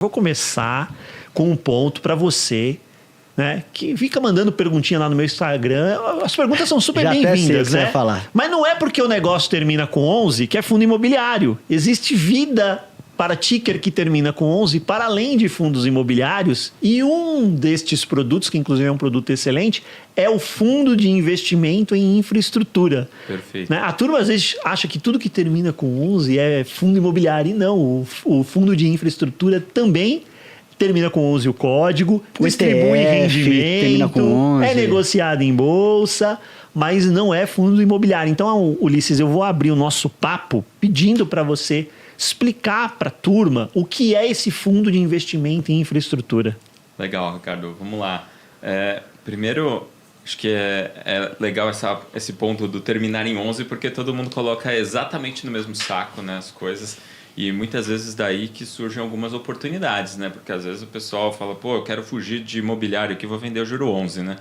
Vou começar com um ponto para você, né, que fica mandando perguntinha lá no meu Instagram. As perguntas são super bem-vindas, né? Mas não é porque o negócio termina com 11 que é fundo imobiliário. Existe vida para ticker que termina com 11 para além de fundos imobiliários, e um destes produtos, que inclusive é um produto excelente, é o fundo de investimento em infraestrutura. Perfeito. Né? A turma às vezes acha que tudo que termina com 11 é fundo imobiliário, e não. O fundo de infraestrutura também termina com 11 o código, o distribui ETF, rendimento, termina com 11. É negociado em bolsa, mas não é fundo imobiliário. Então, Ulisses, eu vou abrir o nosso papo pedindo para você explicar para a turma o que é esse fundo de investimento em infraestrutura. Legal, Ricardo. Vamos lá. Primeiro, acho que é legal esse ponto do terminar em 11, porque todo mundo coloca exatamente no mesmo saco, né, as coisas. E muitas vezes daí que surgem algumas oportunidades, né? Porque às vezes o pessoal fala, pô, eu quero fugir de imobiliário aqui, vou vender o juro 11, né?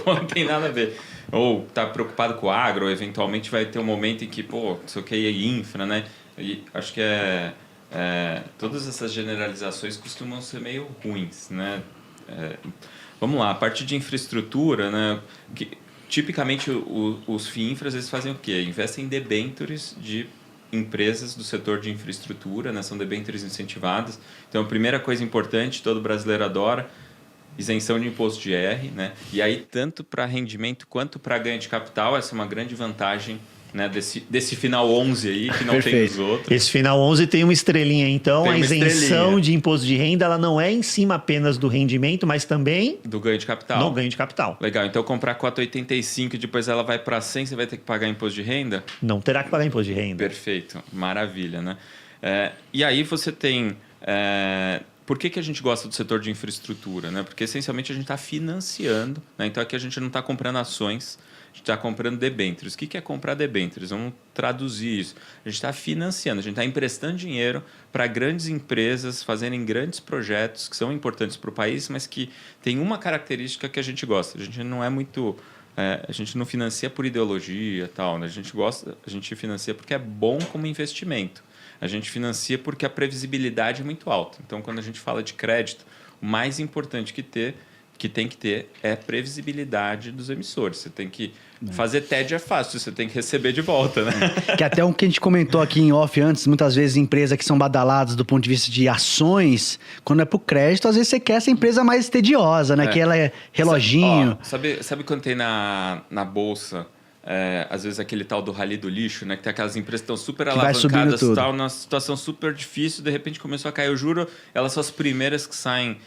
Pô, não tem nada a ver. Ou tá preocupado com o agro, ou eventualmente vai ter um momento em que, pô, não sei o que, é infra, né? E acho que todas essas generalizações costumam ser meio ruins, né? Vamos lá, a parte de infraestrutura, né? Tipicamente os FIINFRAs, eles fazem o quê? Investem em debêntures de empresas do setor de infraestrutura, né? São debêntures incentivadas. Então, a primeira coisa importante, todo brasileiro adora, isenção de imposto de IR, né? E aí, tanto para rendimento quanto para ganho de capital, essa é uma grande vantagem, né, desse final 11 aí, que não tem os outros. Esse final 11 tem uma estrelinha, então tem a isenção de imposto de renda, ela não é em cima apenas do rendimento, mas também do ganho de capital. No ganho de capital. Legal, então comprar 4,85 e depois ela vai para 100, você vai ter que pagar imposto de renda? Não terá que pagar imposto de renda. Perfeito, maravilha, né? E aí você tem... Por que a gente gosta do setor de infraestrutura? Né? Porque essencialmente a gente está financiando, né? Então aqui a gente não está comprando ações, a gente está comprando debêntures. O que é comprar debêntures? Vamos traduzir isso. A gente está financiando, a gente está emprestando dinheiro para grandes empresas fazerem grandes projetos que são importantes para o país, mas que tem uma característica que a gente gosta. A gente não é muito... a gente não financia por ideologia, tal, né? A gente financia porque é bom como investimento. A gente financia porque a previsibilidade é muito alta. Então, quando a gente fala de crédito, o mais importante que tem que ter é a previsibilidade dos emissores. Você tem que fazer TED é fácil, você tem que receber de volta, né? Que até um que a gente comentou aqui em off antes, muitas vezes empresas que são badaladas do ponto de vista de ações, quando é pro crédito, às vezes você quer essa empresa mais tediosa, né? Que ela é reloginho. Sabe quando tem na bolsa... às vezes aquele tal do rally do lixo, né? Que tem aquelas empresas que estão super alavancadas, tal, numa situação super difícil, de repente começou a cair o juro, elas são as primeiras que saem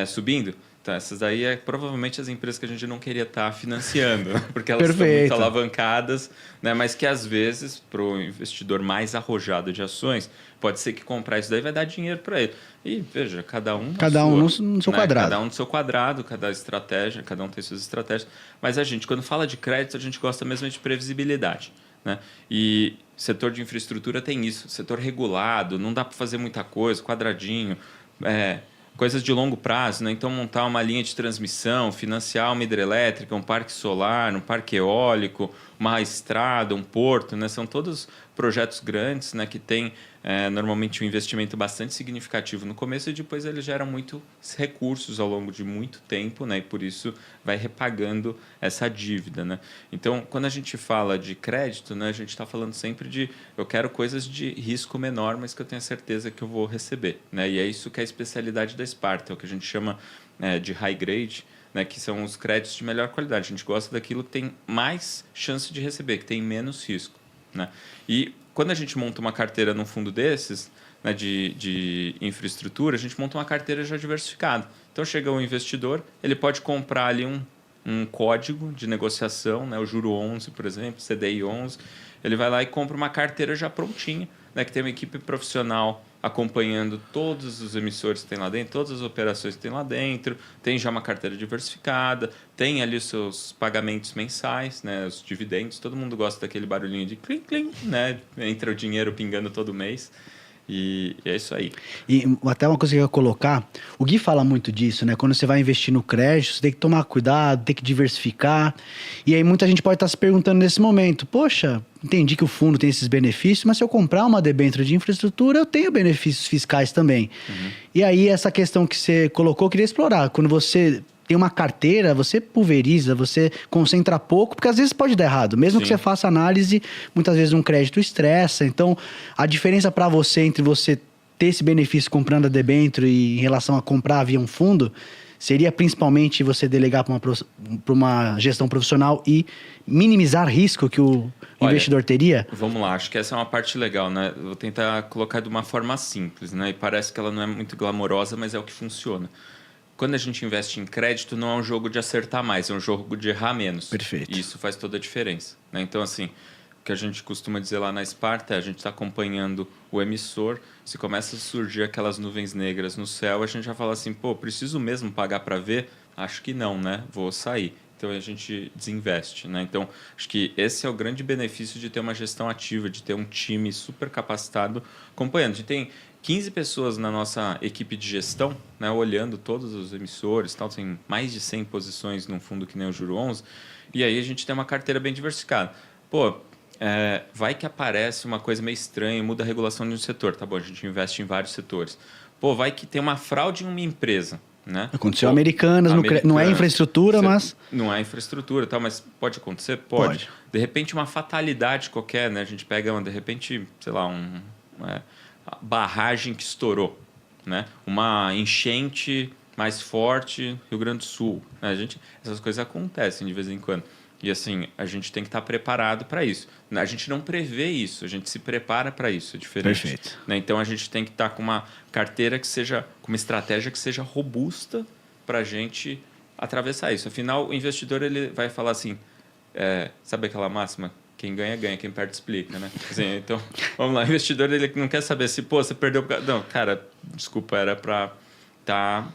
subindo. Então, essas daí provavelmente as empresas que a gente não queria estar financiando, porque elas estão muito alavancadas, né? Mas que às vezes, para o investidor mais arrojado de ações, pode ser que comprar isso daí vai dar dinheiro para ele. E veja, cada um no seu quadrado. Cada um no seu quadrado, cada estratégia, cada um tem suas estratégias. Mas a gente, quando fala de crédito, a gente gosta mesmo de previsibilidade, né? E setor de infraestrutura tem isso, setor regulado, não dá para fazer muita coisa, quadradinho, coisas de longo prazo, né? Então, montar uma linha de transmissão, financiar uma hidrelétrica, um parque solar, um parque eólico, uma estrada, um porto, né? São todos projetos grandes, né? Que têm normalmente um investimento bastante significativo no começo e depois ele gera muitos recursos ao longo de muito tempo, né? E por isso vai repagando essa dívida, né? Então, quando a gente fala de crédito, né? A gente está falando sempre de eu quero coisas de risco menor, mas que eu tenho certeza que eu vou receber, né? E é isso que é a especialidade da Sparta, é o que a gente chama de high grade, né, que são os créditos de melhor qualidade. A gente gosta daquilo que tem mais chance de receber, que tem menos risco, né? E quando a gente monta uma carteira num fundo desses, né, de infraestrutura, a gente monta uma carteira já diversificada. Então, chega um investidor, ele pode comprar ali um código de negociação, né, o juro 11, por exemplo, CDI 11. Ele vai lá e compra uma carteira já prontinha, né, que tem uma equipe profissional acompanhando todos os emissores que tem lá dentro, todas as operações que tem lá dentro, tem já uma carteira diversificada, tem ali os seus pagamentos mensais, né, os dividendos, todo mundo gosta daquele barulhinho de clim, clim, né, entra o dinheiro pingando todo mês. E é isso aí. E até uma coisa que eu ia colocar, o Gui fala muito disso, né? Quando você vai investir no crédito, você tem que tomar cuidado, tem que diversificar. E aí muita gente pode estar se perguntando nesse momento, poxa, entendi que o fundo tem esses benefícios, mas se eu comprar uma debênture de infraestrutura, eu tenho benefícios fiscais também. E aí essa questão que você colocou, eu queria explorar. Quando você tem uma carteira, você pulveriza, você concentra pouco, porque às vezes pode dar errado. Mesmo que você faça análise, muitas vezes um crédito estressa. Então, a diferença para você entre você ter esse benefício comprando a debênture e em relação a comprar via um fundo, seria principalmente você delegar para uma gestão profissional e minimizar risco que o investidor teria? Vamos lá, acho que essa é uma parte legal, né? Vou tentar colocar de uma forma simples, né? E parece que ela não é muito glamourosa, mas é o que funciona. Quando a gente investe em crédito, não é um jogo de acertar mais, é um jogo de errar menos. Perfeito. E isso faz toda a diferença, né? Então, assim, o que a gente costuma dizer lá na Sparta é a gente está acompanhando o emissor, se começa a surgir aquelas nuvens negras no céu, a gente já fala assim, pô, preciso mesmo pagar para ver? Acho que não, né? Vou sair. Então, a gente desinveste, né? Então, acho que esse é o grande benefício de ter uma gestão ativa, de ter um time super capacitado acompanhando. A gente tem 15 pessoas na nossa equipe de gestão, né, olhando todos os emissores, tal, tem mais de 100 posições num fundo que nem o Juro 11, e aí a gente tem uma carteira bem diversificada. Pô, vai que aparece uma coisa meio estranha, muda a regulação de um setor, tá bom, a gente investe em vários setores. Pô, vai que tem uma fraude em uma empresa, né? Aconteceu Americanas, não é infraestrutura, mas... Não é infraestrutura, tá, mas pode acontecer? Pode. De repente, uma fatalidade qualquer, né? A gente pega, de repente, sei lá, barragem que estourou, né? Uma enchente mais forte, Rio Grande do Sul. Né? Essas coisas acontecem de vez em quando. E assim, a gente tem que estar preparado para isso. A gente não prevê isso, a gente se prepara para isso, é diferente. Perfeito. Né? Então a gente tem que estar com uma carteira que seja, com uma estratégia que seja robusta para a gente atravessar isso. Afinal, o investidor ele vai falar assim, sabe aquela máxima? Quem ganha, ganha. Quem perde, explica, né? Assim, então, vamos lá. O investidor ele não quer saber se, pô, você perdeu... Não, cara, desculpa, era para estar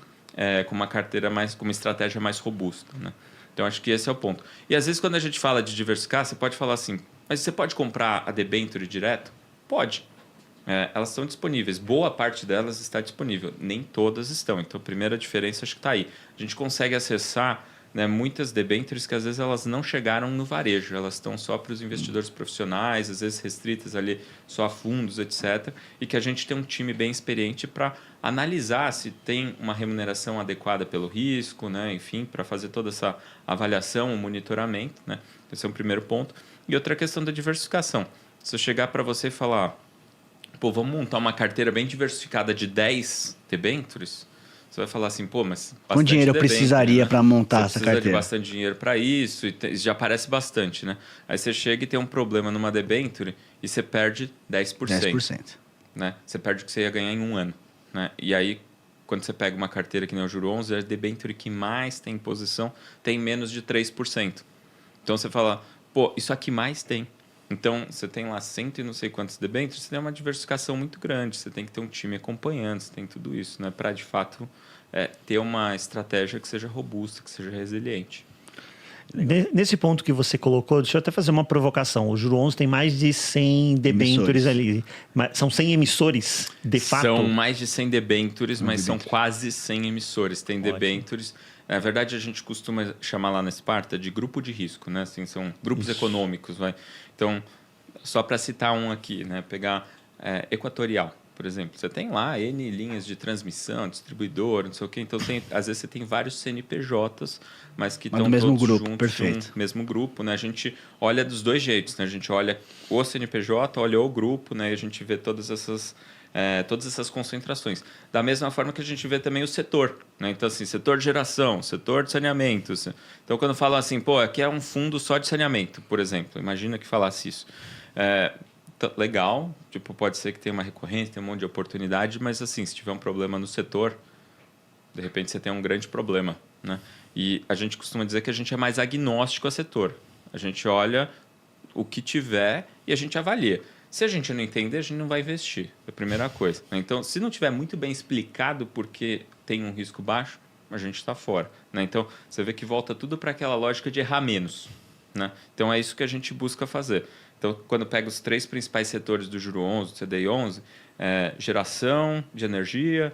com uma carteira com uma estratégia mais robusta, né? Então, acho que esse é o ponto. E, às vezes, quando a gente fala de diversificar, você pode falar assim, mas você pode comprar a debênture direto? Pode. Elas estão disponíveis. Boa parte delas está disponível. Nem todas estão. Então, a primeira diferença acho que está aí. A gente consegue acessar, né, muitas debêntures que às vezes elas não chegaram no varejo, elas estão só para os investidores profissionais, às vezes restritas ali só a fundos, etc. E que a gente tem um time bem experiente para analisar se tem uma remuneração adequada pelo risco, né, enfim, para fazer toda essa avaliação, o monitoramento, né? Esse é o primeiro ponto. E outra questão da diversificação. Se eu chegar para você e falar, pô, vamos montar uma carteira bem diversificada de 10 debêntures, você vai falar assim, pô, mas... Quanto dinheiro eu precisaria, né, para montar essa carteira? Precisa de bastante dinheiro para isso, e já parece bastante, né? Aí você chega e tem um problema numa debênture e você perde 10%. 10%. Né? Você perde o que você ia ganhar em um ano. Né? E aí, quando você pega uma carteira que nem o Juro 11, a debênture que mais tem posição tem menos de 3%. Então você fala, pô, isso aqui mais tem. Então, você tem lá 100 e não sei quantos debêntures, você tem uma diversificação muito grande, você tem que ter um time acompanhando, você tem tudo isso, né? Para, de fato, ter uma estratégia que seja robusta, que seja resiliente. Legal. Nesse ponto que você colocou, deixa eu até fazer uma provocação. O Juro 11 tem mais de 100 debêntures ali. São 100 emissores, de fato? São mais de 100 debêntures, mas são quase 100 emissores. Tem debêntures... Na verdade, a gente costuma chamar lá na Sparta de grupo de risco, né? Assim, são grupos econômicos, vai. Então, só para citar um aqui, né? Pegar Equatorial, por exemplo. Você tem lá N linhas de transmissão, distribuidor, não sei o quê. Então, às vezes você tem vários CNPJs, mas que estão mesmo todos grupo, juntos perfeito. no mesmo grupo, né? A gente olha dos dois jeitos, né? A gente olha o CNPJ, olha o grupo, né? E a gente vê todas essas concentrações. Da mesma forma que a gente vê também o setor. Né? Então, assim, setor de geração, setor de saneamento. Então, quando falam assim, pô, aqui é um fundo só de saneamento, por exemplo. Imagina que falasse isso. Legal, tipo, pode ser que tenha uma recorrência, tem um monte de oportunidade, mas, assim, se tiver um problema no setor, de repente você tem um grande problema. Né? E a gente costuma dizer que a gente é mais agnóstico a setor. A gente olha o que tiver e a gente avalia. Se a gente não entender, a gente não vai investir. É a primeira coisa. Então, se não tiver muito bem explicado porque tem um risco baixo, a gente está fora. Né? Então, você vê que volta tudo para aquela lógica de errar menos. Né? Então, é isso que a gente busca fazer. Então, quando pega os 3 principais setores do Juro 11, do CDI 11, geração de energia,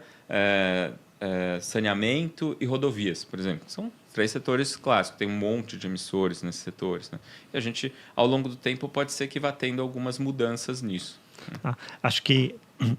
saneamento e rodovias, por exemplo. São 3 setores clássicos, tem um monte de emissores nesses setores, né? E a gente, ao longo do tempo, pode ser que vá tendo algumas mudanças nisso. Acho que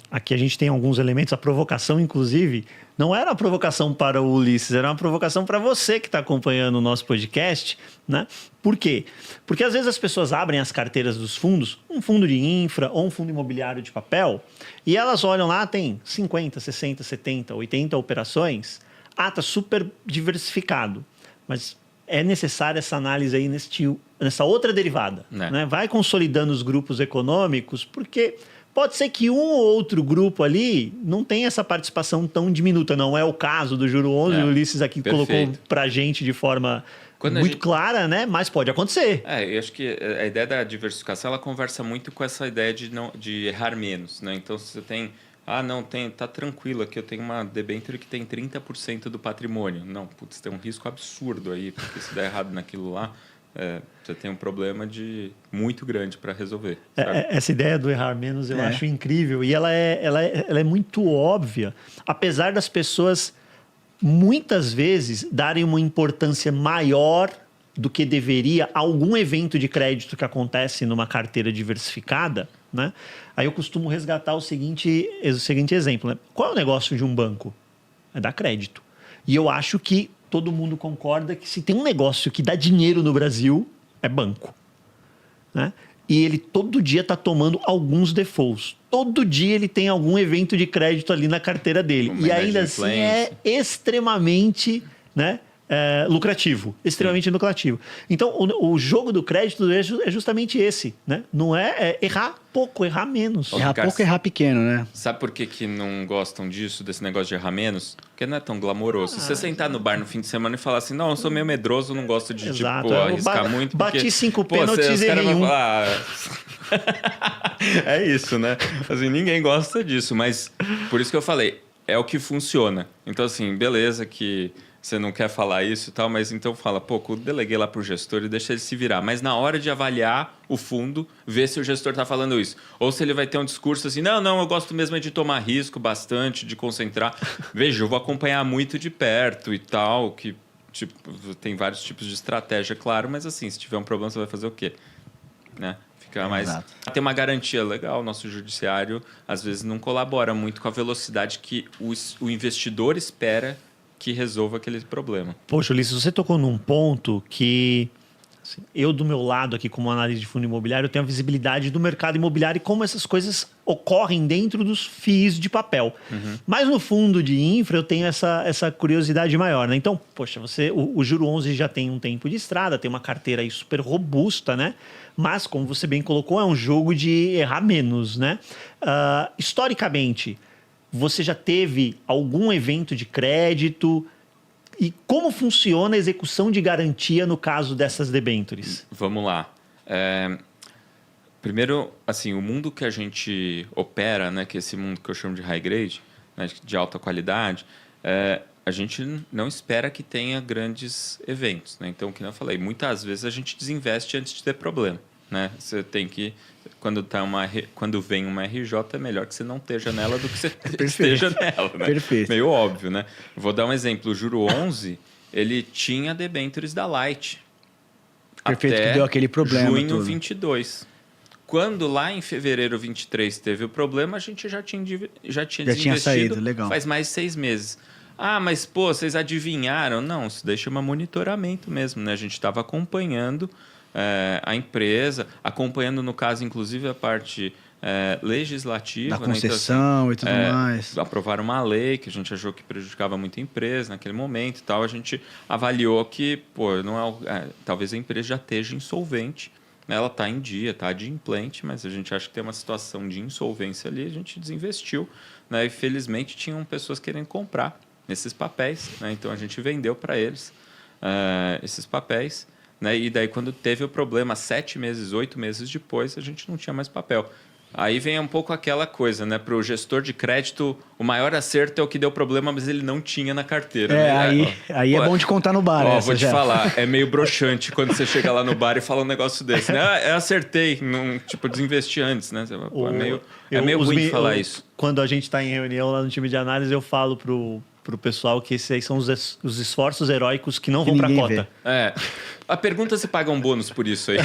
aqui a gente tem alguns elementos. A provocação, inclusive, não era uma provocação para o Ulisses, era uma provocação para você que está acompanhando o nosso podcast, né? Por quê? Porque às vezes as pessoas abrem as carteiras dos fundos, um fundo de infra ou um fundo imobiliário de papel, e elas olham lá, tem 50, 60, 70, 80 operações. Está super diversificado, mas é necessária essa análise aí nessa outra derivada. Né? Vai consolidando os grupos econômicos, porque pode ser que um ou outro grupo ali não tenha essa participação tão diminuta. Não é o caso do Juro 11, o Ulisses aqui colocou para a gente de forma muito clara, né? Mas pode acontecer. Eu acho que a ideia da diversificação ela conversa muito com essa ideia de errar menos. Né? Então, se você tem... tá tranquilo aqui, eu tenho uma debênture que tem 30% do patrimônio. Não, putz, tem um risco absurdo aí, porque se der errado naquilo lá, você tem um problema muito grande para resolver. Essa ideia do errar menos eu acho incrível e ela é muito óbvia, apesar das pessoas muitas vezes darem uma importância maior do que deveria a algum evento de crédito que acontece numa carteira diversificada, né? Aí eu costumo resgatar o seguinte exemplo. Né? Qual é o negócio de um banco? É dar crédito. E eu acho que todo mundo concorda que se tem um negócio que dá dinheiro no Brasil, é banco. Né? E ele todo dia está tomando alguns defaults. Todo dia ele tem algum evento de crédito ali na carteira dele. E ainda assim é extremamente... né? Lucrativo, extremamente lucrativo. Então, o jogo do crédito é justamente esse, né? Não é errar pouco, errar menos. Errar pouco, errar pequeno, né? Sabe por que não gostam disso, desse negócio de errar menos? Porque não é tão glamouroso. Se você sentar no bar no fim de semana e falar assim, não, eu sou meio medroso, não gosto de arriscar muito. Bati 5 pênaltis e errei um. É isso, né? Assim, ninguém gosta disso, mas por isso que eu falei, é o que funciona. Então, assim, beleza que... você não quer falar isso e tal, mas então fala, eu deleguei lá para o gestor e deixa ele se virar. Mas na hora de avaliar o fundo, ver se o gestor está falando isso. Ou se ele vai ter um discurso assim, não, eu gosto mesmo de tomar risco bastante, de concentrar. Veja, eu vou acompanhar muito de perto e tal, que tem vários tipos de estratégia, claro, mas assim, se tiver um problema, você vai fazer o quê? Né? Fica mais... Tem uma garantia legal, nosso judiciário às vezes não colabora muito com a velocidade que o investidor espera que resolva aquele problema. Poxa, Ulisses, você tocou num ponto que assim, eu, do meu lado aqui como analista de fundo imobiliário, eu tenho a visibilidade do mercado imobiliário e como essas coisas ocorrem dentro dos FIIs de papel. Mas no fundo de infra eu tenho essa curiosidade maior, né? Então, poxa, o Juro 11 já tem um tempo de estrada, tem uma carteira aí super robusta, né? Mas, como você bem colocou, é um jogo de errar menos, né? Historicamente, você já teve algum evento de crédito? E como funciona a execução de garantia no caso dessas debêntures? Vamos lá. Primeiro, assim, o mundo que a gente opera, né, que é esse mundo que eu chamo de high grade, né, de alta qualidade, a gente não espera que tenha grandes eventos. Né? Então, como eu falei, muitas vezes a gente desinveste antes de ter problema. Né? Você tem que... Quando vem uma RJ, é melhor que você não esteja nela do que você esteja nela. Né? Perfeito. Meio óbvio, né? Vou dar um exemplo. O Juro 11, ele tinha debêntures da Light. Perfeito, até que deu aquele problema. Junho 22. Quando lá em fevereiro 23 teve o problema, a gente já tinha desinvestido saído, legal. Faz mais de 6 meses. Mas vocês adivinharam? Não, isso daí chama monitoramento mesmo, né? A gente estava acompanhando a empresa, acompanhando, no caso, inclusive, a parte legislativa. Da concessão, né? Então, assim, e tudo mais. Aprovaram uma lei que a gente achou que prejudicava muito a empresa naquele momento e tal. A gente avaliou que talvez a empresa já esteja insolvente. Ela está em dia, está adimplente, mas a gente acha que tem uma situação de insolvência ali, a gente desinvestiu. Né? E, felizmente, tinham pessoas querendo comprar nesses papéis. Né? Então, a gente vendeu para eles esses papéis. Né? E daí, quando teve o problema, 7 meses, 8 meses depois, a gente não tinha mais papel. Aí vem um pouco aquela coisa, né? Para o gestor de crédito, o maior acerto é o que deu problema, mas ele não tinha na carteira. Aí é bom de contar no bar. Vou te falar, é meio broxante quando você chega lá no bar e fala um negócio desse, né? Eu acertei, desinvesti antes, né? É meio ruim de falar isso. Quando a gente está em reunião lá no time de análise, eu falo pro pessoal que esses aí são os esforços heróicos que não vão para cota. A pergunta se paga um bônus por isso aí.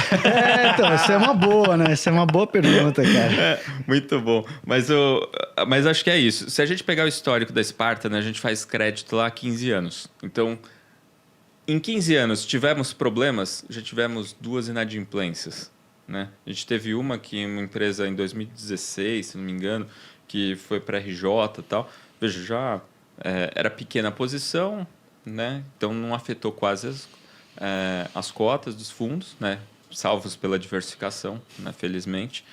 Então, essa é uma boa, né? Essa é uma boa pergunta, cara. Muito bom. Mas acho que é isso. Se a gente pegar o histórico da Sparta, né, a gente faz crédito lá há 15 anos. Então, em 15 anos, tivemos problemas, já tivemos 2 inadimplências. Né? A gente teve uma empresa em 2016, se não me engano, que foi para RJ e tal. Veja, já era pequena a posição, né? Então não afetou quase as cotas dos fundos, né? Salvos pela diversificação, né? Felizmente.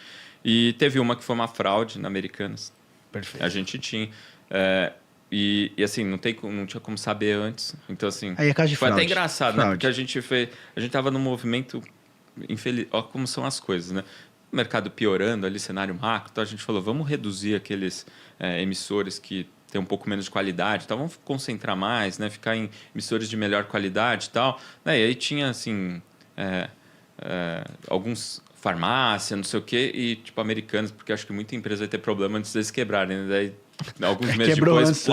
E teve uma que foi uma fraude na Americanas. Perfeito. A gente tinha... E assim, não tinha como saber antes. Então, assim, aí é caso de foi fraude. Até engraçado, né? Porque a gente estava num movimento... Infeliz... Olha como são as coisas, né? O mercado piorando ali, cenário macro, então a gente falou, vamos reduzir aqueles emissores que têm um pouco menos de qualidade, então vamos concentrar mais, né? Ficar em emissores de melhor qualidade e tal. E aí tinha, assim, alguns farmácia, não sei o quê, e tipo Americanas, porque acho que muita empresa vai ter problema antes deles quebrarem, né? Daí, alguns meses depois,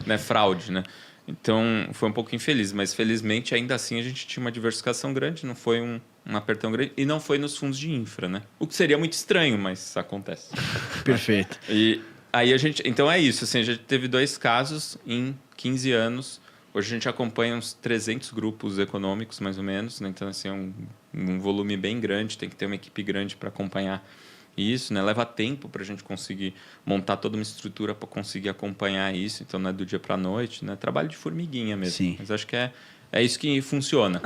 né? Fraude, né? Então, foi um pouco infeliz, mas felizmente, ainda assim, a gente tinha uma diversificação grande, não foi um apertão grande, e não foi nos fundos de infra, né? O que seria muito estranho, mas acontece. Perfeito. E aí então é isso, assim, a gente teve 2 casos em 15 anos. Hoje a gente acompanha uns 300 grupos econômicos, mais ou menos, né? Então, assim, é um volume bem grande, tem que ter uma equipe grande para acompanhar isso, né? Leva tempo para a gente conseguir montar toda uma estrutura para conseguir acompanhar isso. Então, não é do dia para a noite, né? Trabalho de formiguinha mesmo. Sim. Mas acho que é isso que funciona.